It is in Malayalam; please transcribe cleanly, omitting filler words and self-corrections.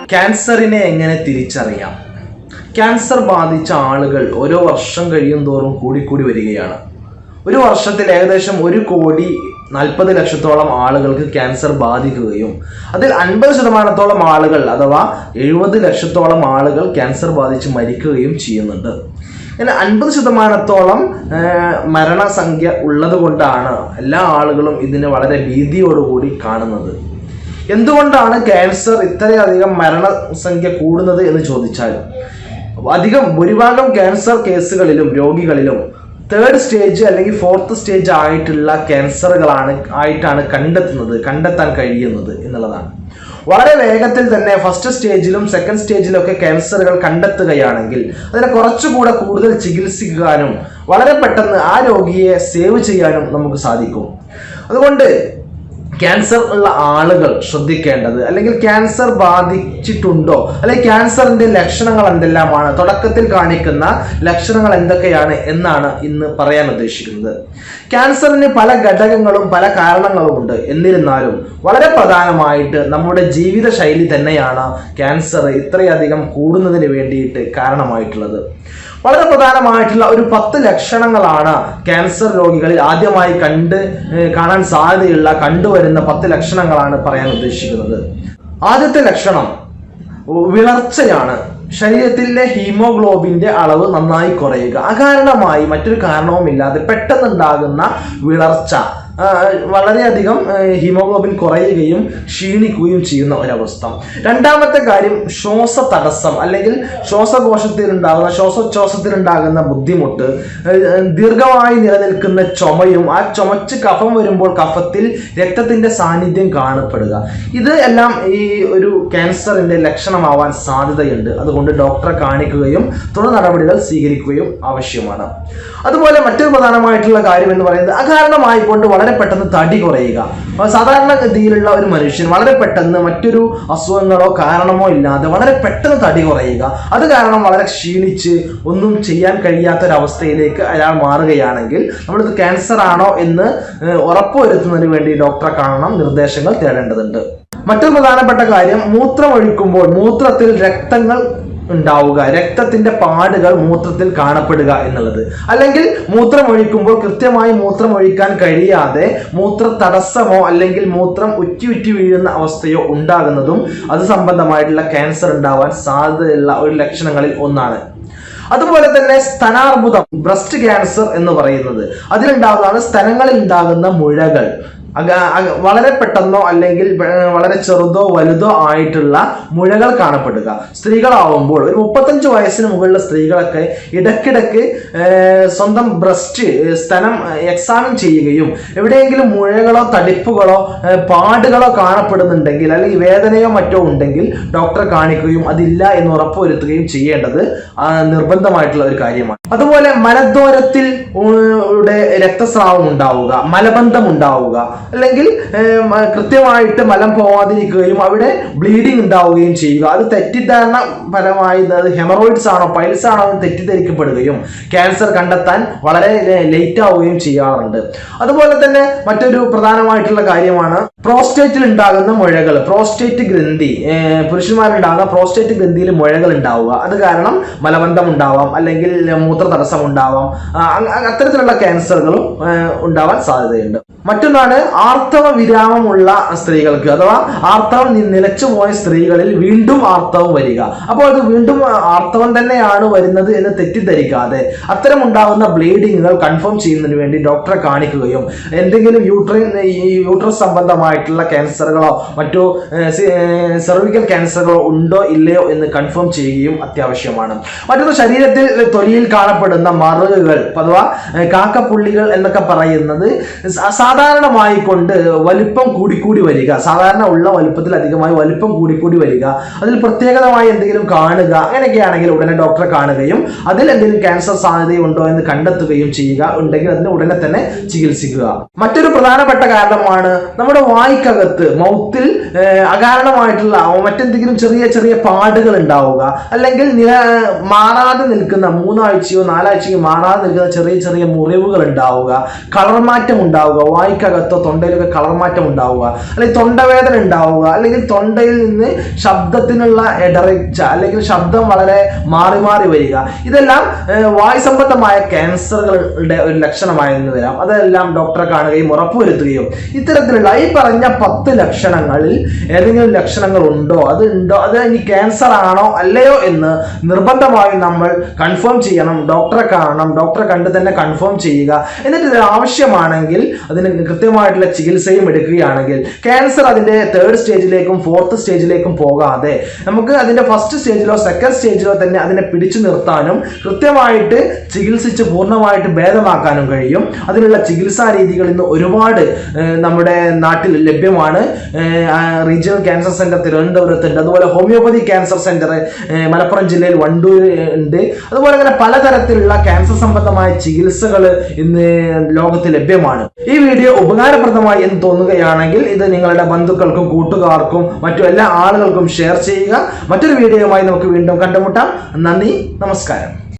ക്യാൻസറിനെ എങ്ങനെ തിരിച്ചറിയാം? ക്യാൻസർ ബാധിച്ച ആളുകൾ ഓരോ വർഷം കഴിയും തോറും കൂടിക്കൂടി വരികയാണ്. ഒരു വർഷത്തിൽ ഏകദേശം 1,40,00,000 ആളുകൾക്ക് ക്യാൻസർ ബാധിക്കുകയും അതിൽ 50% ആളുകൾ അഥവാ 70 ലക്ഷത്തോളം ആളുകൾ ക്യാൻസർ ബാധിച്ച് മരിക്കുകയും ചെയ്യുന്നുണ്ട്. ഇങ്ങനെ 50% മരണസംഖ്യ ഉള്ളത് കൊണ്ടാണ് എല്ലാ ആളുകളും ഇതിനെ വളരെ ഭീതിയോടുകൂടി കാണുന്നത്. എന്തുകൊണ്ടാണ് ക്യാൻസർ ഇത്രയധികം മരണസംഖ്യ കൂടുന്നത് എന്ന് ചോദിച്ചാൽ, ഭൂരിഭാഗം ക്യാൻസർ കേസുകളിലും രോഗികളിലും 3rd സ്റ്റേജ് അല്ലെങ്കിൽ 4th സ്റ്റേജ് ആയിട്ടുള്ള ക്യാൻസറുകളാണ് കണ്ടെത്താൻ കഴിയുന്നത് എന്നുള്ളതാണ്. വളരെ വേഗത്തിൽ തന്നെ 1st സ്റ്റേജിലും 2nd സ്റ്റേജിലും ഒക്കെ ക്യാൻസറുകൾ കണ്ടെത്തുകയാണെങ്കിൽ അതിനെ കുറച്ചുകൂടെ കൂടുതൽ ചികിത്സിക്കാനും വളരെ പെട്ടെന്ന് ആ രോഗിയെ സേവ് ചെയ്യാനും നമുക്ക് സാധിക്കും. അതുകൊണ്ട് ക്യാൻസർ ഉള്ള ആളുകൾ ശ്രദ്ധിക്കേണ്ടത്, അല്ലെങ്കിൽ ക്യാൻസർ ബാധിച്ചിട്ടുണ്ടോ, അല്ലെങ്കിൽ ക്യാൻസറിന്റെ ലക്ഷണങ്ങൾ എന്തെല്ലാമാണ്, തുടക്കത്തിൽ കാണിക്കുന്ന ലക്ഷണങ്ങൾ എന്തൊക്കെയാണ് എന്നാണ് ഇന്ന് പറയാൻ ഉദ്ദേശിക്കുന്നത്. ക്യാൻസറിന് പല ഘടകങ്ങളും പല കാരണങ്ങളും ഉണ്ട്. എന്നിരുന്നാലും വളരെ പ്രധാനമായിട്ട് നമ്മുടെ ജീവിതശൈലി തന്നെയാണ് ക്യാൻസർ ഇത്രയധികം കൂടുന്നതിന് വേണ്ടിയിട്ട് കാരണമായിട്ടുള്ളത്. വളരെ പ്രധാനമായിട്ടുള്ള ഒരു 10 ലക്ഷണങ്ങളാണ് ക്യാൻസർ രോഗികളിൽ ആദ്യമായി കാണാൻ സാധ്യതയുള്ള കണ്ടുവരുന്ന 10 ലക്ഷണങ്ങളാണ് പറയാൻ ഉദ്ദേശിക്കുന്നത്. ആദ്യത്തെ ലക്ഷണം വിളർച്ചയാണ്. ശരീരത്തിലെ ഹീമോഗ്ലോബിന്റെ അളവ് നന്നായി കുറയുക. അകാരണമായി മറ്റൊരു കാരണവുമില്ലാതെ പെട്ടെന്നുണ്ടാകുന്ന വിളർച്ച, വളരെയധികം ഹീമോഗ്ലോബിൻ കുറയുകയും ക്ഷീണിക്കുകയും ചെയ്യുന്ന ഒരവസ്ഥ. രണ്ടാമത്തെ കാര്യം ശ്വാസതടസ്സം, അല്ലെങ്കിൽ ശ്വാസോച്ഛ്വാസത്തിലുണ്ടാകുന്ന ബുദ്ധിമുട്ട്, ദീർഘമായി നിലനിൽക്കുന്ന ചുമയും ആ ചുമച്ച് കഫം വരുമ്പോൾ കഫത്തിൽ രക്തത്തിന്റെ സാന്നിധ്യം കാണപ്പെടുക. ഇത് എല്ലാം ഈ ഒരു ക്യാൻസറിന്റെ ലക്ഷണമാവാൻ സാധ്യതയുണ്ട്. അതുകൊണ്ട് ഡോക്ടറെ കാണിക്കുകയും തുടർ നടപടികൾ സ്വീകരിക്കുകയും ആവശ്യമാണ്. അതുപോലെ മറ്റൊരു പ്രധാനമായിട്ടുള്ള കാര്യം എന്ന് പറയുന്നത് അകാരണമായി കൊണ്ട് വളരെ പെട്ടെന്ന് തടി കുറയുക. സാധാരണഗതിയിലുള്ള ഒരു മനുഷ്യൻ വളരെ പെട്ടെന്ന് മറ്റൊരു അസുഖങ്ങളോ കാരണമോ ഇല്ലാതെ വളരെ പെട്ടെന്ന് തടി കുറയുക, അത് കാരണം വളരെ ക്ഷീണിച്ച് ഒന്നും ചെയ്യാൻ കഴിയാത്തൊരവസ്ഥയിലേക്ക് അയാൾ മാറുകയാണെങ്കിൽ നമ്മളിത് ക്യാൻസർ ആണോ എന്ന് ഉറപ്പുവരുത്തുന്നതിന് വേണ്ടി ഡോക്ടറെ കാണണം, നിർദ്ദേശങ്ങൾ തേടേണ്ടതുണ്ട്. മറ്റൊരു പ്രധാനപ്പെട്ട കാര്യം, മൂത്രമൊഴിക്കുമ്പോൾ മൂത്രത്തിൽ രക്തത്തിന്റെ പാടുകൾ മൂത്രത്തിൽ കാണപ്പെടുക എന്നുള്ളത്. അല്ലെങ്കിൽ മൂത്രമൊഴിക്കുമ്പോൾ കൃത്യമായി മൂത്രമൊഴിക്കാൻ കഴിയാതെ മൂത്ര തടസ്സമോ അല്ലെങ്കിൽ മൂത്രം ഉറ്റി വീഴുന്ന അവസ്ഥയോ ഉണ്ടാകുന്നതും അത് സംബന്ധമായിട്ടുള്ള ക്യാൻസർ ഉണ്ടാവാൻ സാധ്യതയുള്ള ഒരു ലക്ഷണങ്ങളിൽ ഒന്നാണ്. അതുപോലെ തന്നെ സ്തനാർബുദം, ബ്രസ്റ്റ് ക്യാൻസർ എന്ന് പറയുന്നത്, അതിലുണ്ടാകുന്നതാണ് സ്തനങ്ങളിൽ ഉണ്ടാകുന്ന മുഴകൾ. വളരെ പെട്ടെന്നോ അല്ലെങ്കിൽ വളരെ ചെറുതോ വലുതോ ആയിട്ടുള്ള മുഴകൾ കാണപ്പെടുക. സ്ത്രീകളാവുമ്പോൾ ഒരു 35 വയസ്സിന് മുകളിലുള്ള സ്ത്രീകളൊക്കെ ഇടയ്ക്കിടയ്ക്ക് സ്വന്തം സ്തനം എക്സാമിൻ ചെയ്യുകയും എവിടെയെങ്കിലും മുഴകളോ തടിപ്പുകളോ പാടുകളോ കാണപ്പെടുന്നുണ്ടെങ്കിൽ അല്ലെങ്കിൽ വേദനയോ മറ്റോ ഉണ്ടെങ്കിൽ ഡോക്ടറെ കാണിക്കുകയും അതില്ല എന്ന് ഉറപ്പുവരുത്തുകയും ചെയ്യേണ്ടത് നിർബന്ധമായിട്ടുള്ള ഒരു കാര്യമാണ്. അതുപോലെ മലദ്വാരത്തിൽ രക്തസ്രാവം ഉണ്ടാവുക, മലബന്ധം ഉണ്ടാവുക, അല്ലെങ്കിൽ കൃത്യമായിട്ട് മലം പോവാതിരിക്കുകയും അവിടെ ബ്ലീഡിങ് ഉണ്ടാവുകയും ചെയ്യുക. അത് തെറ്റിദ്ധാരണ പരമായി അത് ഹെമറോയിഡ്സ് ആണോ പൈൽസ് ആണോ എന്ന് തെറ്റിദ്ധരിക്കപ്പെടുകയും ക്യാൻസർ കണ്ടെത്താൻ വളരെ ലേറ്റ് ആവുകയും ചെയ്യാറുണ്ട്. അതുപോലെ തന്നെ മറ്റൊരു പ്രധാനമായിട്ടുള്ള കാര്യമാണ് പ്രോസ്റ്റേറ്റിൽ ഉണ്ടാകുന്ന മുഴകൾ. പ്രോസ്റ്റേറ്റ് ഗ്രന്ഥി, പുരുഷന്മാരുണ്ടാകുന്ന പ്രോസ്റ്റേറ്റ് ഗ്രന്ഥിയിൽ മുഴകൾ ഉണ്ടാവുക, അത് കാരണം മലബന്ധം ഉണ്ടാവാം, അല്ലെങ്കിൽ മൂത്ര തടസ്സം ഉണ്ടാവാം. അത്തരത്തിലുള്ള ക്യാൻസറുകളും ഉണ്ടാവാൻ സാധ്യതയുണ്ട്. മറ്റൊന്നാണ് ആർത്തവ വിരാമമുള്ള സ്ത്രീകൾക്ക്, അഥവാ ആർത്തവം നിലച്ചുപോയ സ്ത്രീകളിൽ വീണ്ടും ആർത്തവം വരിക. അപ്പോൾ അത് വീണ്ടും ആർത്തവം തന്നെയാണ് വരുന്നത് എന്ന് തെറ്റിദ്ധരിക്കാതെ അത്തരം ഉണ്ടാകുന്ന ബ്ലീഡിങ്ങുകൾ കൺഫേം ചെയ്യുന്നതിന് വേണ്ടി ഡോക്ടറെ കാണിക്കുകയും എന്തെങ്കിലും യൂട്രസ് സംബന്ധമായിട്ടുള്ള ക്യാൻസറുകളോ മറ്റു സെർവിക്കൽ ക്യാൻസറുകളോ ഉണ്ടോ ഇല്ലയോ എന്ന് കൺഫേം ചെയ്യുകയും അത്യാവശ്യമാണ്. മറ്റൊന്ന്, ശരീരത്തിൽ തൊലിയിൽ കാണപ്പെടുന്ന മറുകുകൾ അഥവാ കാക്കപ്പുള്ളികൾ എന്നൊക്കെ പറയുന്നത് സാധാരണമായി കൊണ്ട് വലിപ്പം കൂടിക്കൂടി വരിക, സാധാരണ ഉള്ള വലിപ്പത്തിൽ അധികമായി വലിപ്പം കൂടിക്കൂടി വരിക, അതിൽ പ്രത്യേകതമായി എന്തെങ്കിലും കാണുക, അങ്ങനെയൊക്കെയാണെങ്കിൽ ഉടനെ ഡോക്ടറെ കാണുകയും അതിൽ എന്തെങ്കിലും ക്യാൻസർ സാധ്യതയുണ്ടോ എന്ന് കണ്ടെത്തുകയും ചെയ്യുക. ഉണ്ടെങ്കിൽ അതിന് ഉടനെ തന്നെ ചികിത്സിക്കുക. മറ്റൊരു പ്രധാനപ്പെട്ട കാരണമാണ് നമ്മുടെ വായ്ക്കകത്ത് മൗത്തിൽ അകാരണമായിട്ടുള്ള മറ്റെന്തെങ്കിലും ചെറിയ ചെറിയ പാടുകൾ ഉണ്ടാവുക, അല്ലെങ്കിൽ മാറാതെ നിൽക്കുന്ന 3 ആഴ്ചയോ 4 ആഴ്ചയോ മാറാതെ നിൽക്കുന്ന ചെറിയ ചെറിയ മുറിവുകൾ ഉണ്ടാവുക, കളർ മാറ്റം ഉണ്ടാവുക, വായ്ക്കകത്തോ തൊണ്ടയിലൊക്കെ കളർ മാറ്റം ഉണ്ടാവുക, അല്ലെങ്കിൽ തൊണ്ടവേദന ഉണ്ടാവുക, അല്ലെങ്കിൽ തൊണ്ടയിൽ നിന്ന് ശബ്ദത്തിനുള്ള ഇടർച്ച അല്ലെങ്കിൽ ശബ്ദം വളരെ മാറി മാറി വരിക, ഇതെല്ലാം വായു സംബന്ധമായ ക്യാൻസറുകളുടെ ഒരു ലക്ഷണമായെന്ന് വരാം. അതെല്ലാം ഡോക്ടറെ കാണുകയും ഉറപ്പുവരുത്തുകയും ഇത്തരത്തിലുള്ള ഈ പറഞ്ഞ 10 ലക്ഷണങ്ങളിൽ ഏതെങ്കിലും ലക്ഷണങ്ങൾ ഉണ്ടോ, അത് ഇനി ക്യാൻസർ ആണോ അല്ലയോ എന്ന് നിർബന്ധമായും നമ്മൾ കൺഫേം ചെയ്യണം. ഡോക്ടറെ കാണണം, ഡോക്ടറെ കണ്ട് തന്നെ കൺഫേം ചെയ്യുക. എന്നിട്ട് ഇത് ആവശ്യമാണെങ്കിൽ അതിന് കൃത്യമായിട്ടുള്ള ചികിത്സയും എടുക്കുകയാണെങ്കിൽ ക്യാൻസർ അതിന്റെ 3rd സ്റ്റേജിലേക്കും 4th സ്റ്റേജിലേക്കും പോകാതെ നമുക്ക് അതിന്റെ 1st സ്റ്റേജിലോ 2nd സ്റ്റേജിലോ തന്നെ അതിനെ പിടിച്ചു നിർത്താനും കൃത്യമായിട്ട് ചികിത്സിച്ച് പൂർണ്ണമായിട്ട് ഭേദമാക്കാനും കഴിയും. അതിനുള്ള ചികിത്സാ രീതികൾ ഇന്ന് ഒരുപാട് നമ്മുടെ നാട്ടിൽ ലഭ്യമാണ്. റീജിയണൽ ക്യാൻസർ സെന്റർ തിരുവനന്തപുരത്തുണ്ട്, അതുപോലെ ഹോമിയോപ്പതി ക്യാൻസർ സെന്റർ മലപ്പുറം ജില്ലയിൽ വണ്ടൂർ ഉണ്ട്. അതുപോലെ തന്നെ പലതരത്തിലുള്ള ക്യാൻസർ സംബന്ധമായ ചികിത്സകൾ ഇന്ന് ലോകത്ത് ലഭ്യമാണ്. ഈ വീഡിയോ ഉപകാരപ്രദമായി എന്ന് തോന്നുകയാണെങ്കിൽ ഇത് നിങ്ങളുടെ ബന്ധുക്കൾക്കും കൂട്ടുകാർക്കും മറ്റു എല്ലാ ആളുകൾക്കും ഷെയർ ചെയ്യുക. മറ്റൊരു വീഡിയോയുമായി നമുക്ക് വീണ്ടും കണ്ടുമുട്ടാം. നന്ദി, നമസ്കാരം.